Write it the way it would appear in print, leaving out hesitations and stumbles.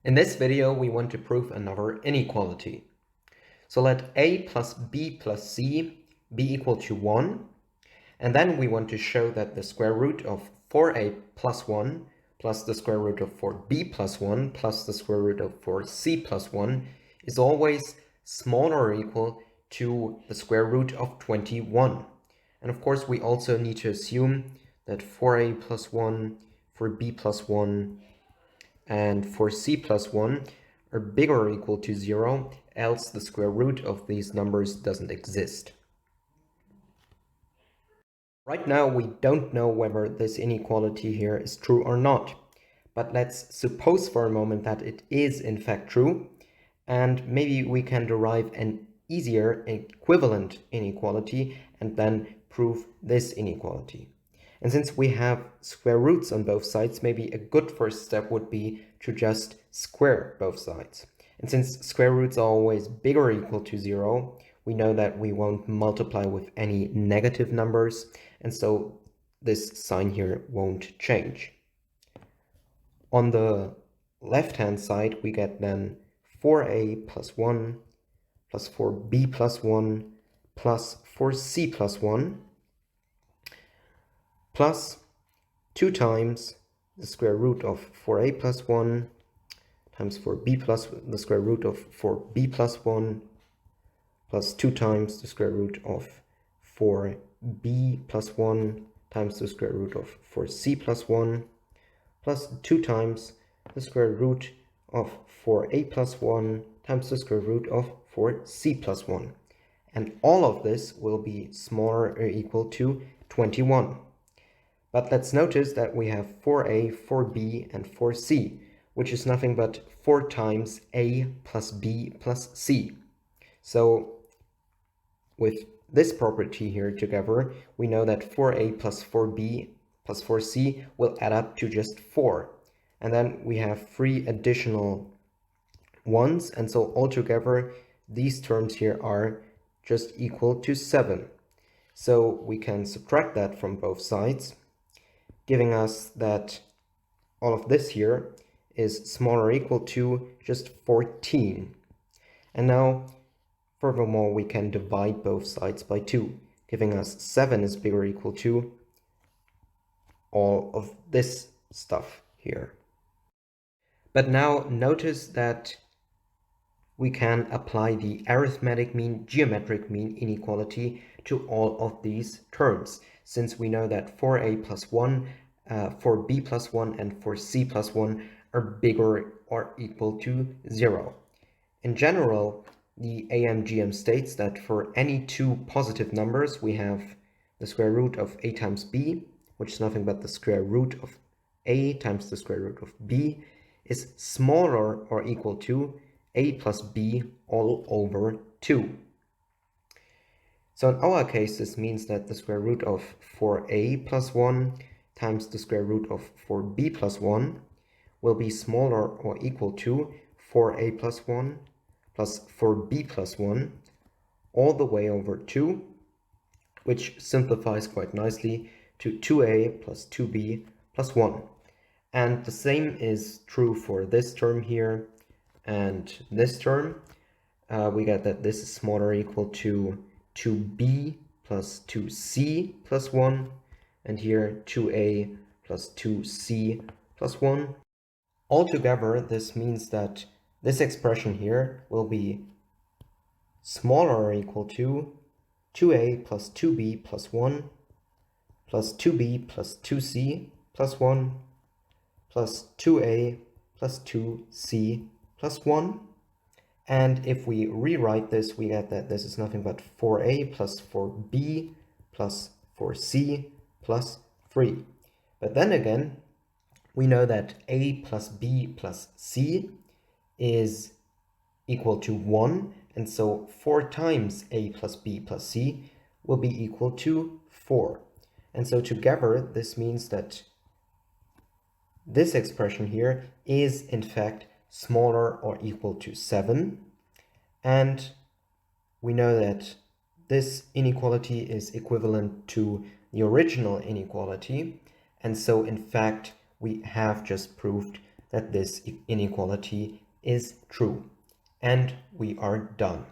In this video, we want to prove another inequality. So let a plus b plus c be equal to 1. And then we want to show that the square root of 4a plus 1 plus the square root of 4b plus 1 plus the square root of 4c plus 1 is always smaller or equal to the square root of 21. And of course, we also need to assume that 4a plus 1, 4b plus 1, and 4c plus 1 are bigger or equal to 0, else the square root of these numbers doesn't exist. Right now, we don't know whether this inequality here is true or not, but let's suppose for a moment that it is in fact true, and maybe we can derive an easier equivalent inequality and then prove this inequality. And since we have square roots on both sides, maybe a good first step would be to just square both sides. And since square roots are always bigger or equal to 0, we know that we won't multiply with any negative numbers, and so this sign here won't change. On the left-hand side, we get then 4a plus 1 plus 4b plus 1 plus 4c plus 1 plus 2 times the square root of 4a plus 1 times 4b plus the square root of 4b plus 1 plus 2 times the square root of 4b plus 1 times the square root of 4c plus 1 plus 2 times the square root of 4a plus 1 times the square root of 4c plus 1. And all of this will be smaller or equal to 21. But let's notice that we have 4a, 4b, and 4c, which is nothing but 4 times a plus b plus c. So with this property here together, we know that 4a plus 4b plus 4c will add up to just 4. And then we have 3 additional ones, and so altogether these terms here are just equal to 7. So we can subtract that from both sides, giving us that all of this here is smaller or equal to just 14. And now, furthermore, we can divide both sides by 2, giving us 7 is bigger or equal to all of this stuff here. But now notice that we can apply the arithmetic mean, geometric mean inequality to all of these terms, since we know that 4a plus 1, 4b plus 1, and 4c plus 1 are bigger or equal to 0. In general, the AMGM states that for any two positive numbers, we have the square root of a times b, which is nothing but the square root of a times the square root of b, is smaller or equal to a plus b all over 2. So in our case, this means that the square root of 4a plus 1 times the square root of 4b plus 1 will be smaller or equal to 4a plus 1 plus 4b plus 1 all the way over 2, which simplifies quite nicely to 2a plus 2b plus 1. And the same is true for this term here and this term. We get that this is smaller or equal to 2b plus 2c plus 1, and here 2a plus 2c plus 1. Altogether, this means that this expression here will be smaller or equal to 2a plus 2b plus 1 plus 2b plus 2c plus 1 plus 2a plus 2c plus 1. And if we rewrite this, we get that this is nothing but 4a plus 4b plus 4c plus 3. But then again, we know that a plus b plus c is equal to 1, and so 4 times a plus b plus c will be equal to 4. And so together, this means that this expression here is in fact smaller or equal to 7. And we know that this inequality is equivalent to the original inequality. And so in fact, we have just proved that this inequality is true. And we are done.